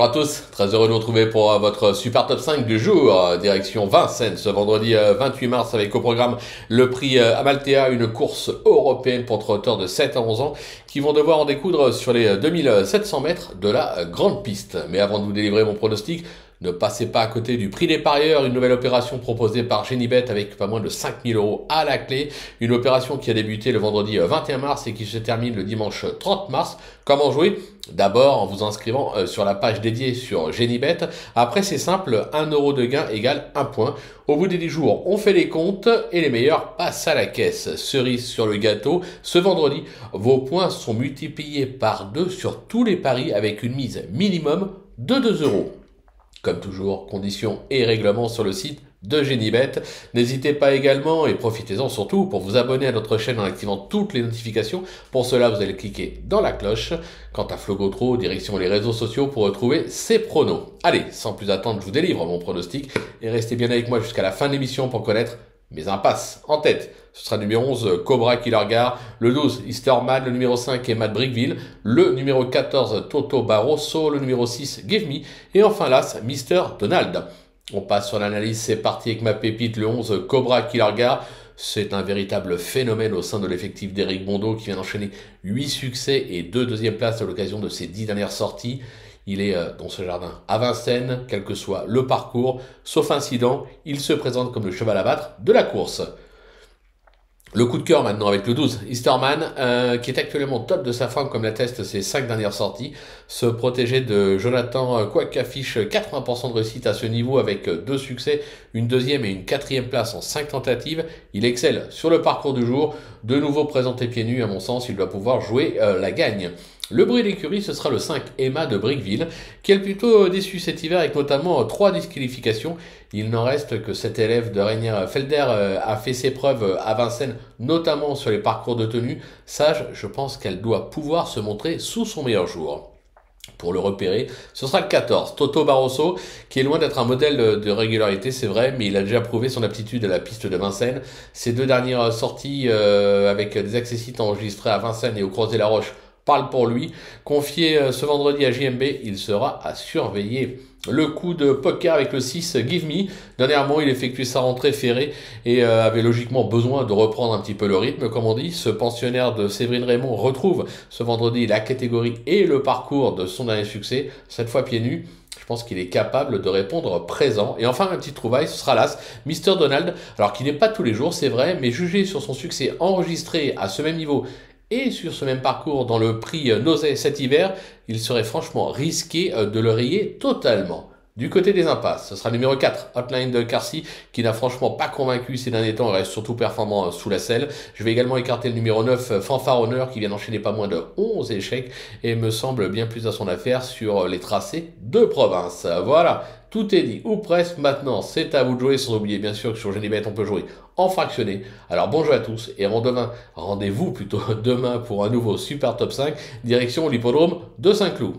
Bonjour à tous, très heureux de vous retrouver pour votre super top 5 du jour, direction Vincennes ce vendredi 28 mars avec au programme le prix Amaltea, une course européenne pour trotteurs de 7 à 11 ans qui vont devoir en découdre sur les 2700 mètres de la grande piste. Mais avant de vous délivrer mon pronostic, ne passez pas à côté du prix des parieurs, une nouvelle opération proposée par Genibet avec pas moins de 5000 € à la clé. Une opération qui a débuté le vendredi 21 mars et qui se termine le dimanche 30 mars. Comment jouer? D'abord en vous inscrivant sur la page dédiée sur Genibet. Après c'est simple, 1 € de gain égale 1 point. Au bout des 10 jours, on fait les comptes et les meilleurs passent à la caisse. Cerise sur le gâteau, ce vendredi, vos points sont multipliés par 2 sur tous les paris avec une mise minimum de 2 €. Comme toujours, conditions et règlements sur le site de Genibet. N'hésitez pas également et profitez-en surtout pour vous abonner à notre chaîne en activant toutes les notifications. Pour cela, vous allez cliquer dans la cloche. Quant à Flo Gautreau, direction les réseaux sociaux pour retrouver ses pronos. Allez, sans plus attendre, je vous délivre mon pronostic et restez bien avec moi jusqu'à la fin de l'émission pour connaître mes impasses. En tête, ce sera le numéro 11, Cobra Killer Gar, le 12, Easterman, le numéro 5, Matt Brickville, le numéro 14, Toto Barroso, le numéro 6, Give Me, et enfin l'as, Mr. Donald. On passe sur l'analyse, c'est parti avec ma pépite, le 11, Cobra Killer Gar. C'est un véritable phénomène au sein de l'effectif d'Eric Bondo qui vient d'enchaîner 8 succès et 2 deuxièmes places à l'occasion de ses 10 dernières sorties. Il est dans ce jardin à Vincennes, quel que soit le parcours, sauf incident, il se présente comme le cheval à battre de la course. Le coup de cœur maintenant avec le 12, Easterman, qui est actuellement top de sa forme comme l'attestent ses 5 dernières sorties. Se protéger de Jonathan Quack affiche 80% de réussite à ce niveau avec 2 succès, une deuxième et une quatrième place en 5 tentatives. Il excelle sur le parcours du jour. De nouveau présenté pieds nus, à mon sens, il doit pouvoir jouer la gagne. Le bruit d'écurie, ce sera le 5, Emma de Brickville, qui est plutôt déçu cet hiver avec notamment 3 disqualifications. Il n'en reste que cet élève de Rainier Felder a fait ses preuves à Vincennes, notamment sur les parcours de tenue. Sage, je pense qu'elle doit pouvoir se montrer sous son meilleur jour. Pour le repérer, ce sera le 14, Toto Barroso, qui est loin d'être un modèle de régularité, c'est vrai, mais il a déjà prouvé son aptitude à la piste de Vincennes. Ses 2 dernières sorties avec des accessites enregistrés à Vincennes et au Crozet-la-Roche parle pour lui. Confié ce vendredi à JMB, il sera à surveiller. Le coup de poker avec le 6, Give Me. Dernièrement, il effectuait sa rentrée ferrée et avait logiquement besoin de reprendre un petit peu le rythme, comme on dit. Ce pensionnaire de Séverine Raymond retrouve ce vendredi la catégorie et le parcours de son dernier succès, cette fois pieds nus. Je pense qu'il est capable de répondre présent. Et enfin, un petit trouvaille, ce sera l'as, Mr. Donald. Alors qui n'est pas tous les jours, c'est vrai, mais jugé sur son succès enregistré à ce même niveau et sur ce même parcours dans le prix Nausée cet hiver, il serait franchement risqué de le rayer totalement. Du côté des impasses, ce sera le numéro 4, Hotline de Carcy, qui n'a franchement pas convaincu ces derniers temps et reste surtout performant sous la selle. Je vais également écarter le numéro 9, Fanfare Honneur, qui vient d'enchaîner pas moins de 11 échecs et me semble bien plus à son affaire sur les tracés de province. Voilà, tout est dit, ou presque. Maintenant, c'est à vous de jouer, sans oublier bien sûr que sur Genibet, on peut jouer en fractionné. Alors bonjour à tous, et avant demain, rendez-vous plutôt demain pour un nouveau super top 5, direction l'hippodrome de Saint-Cloud.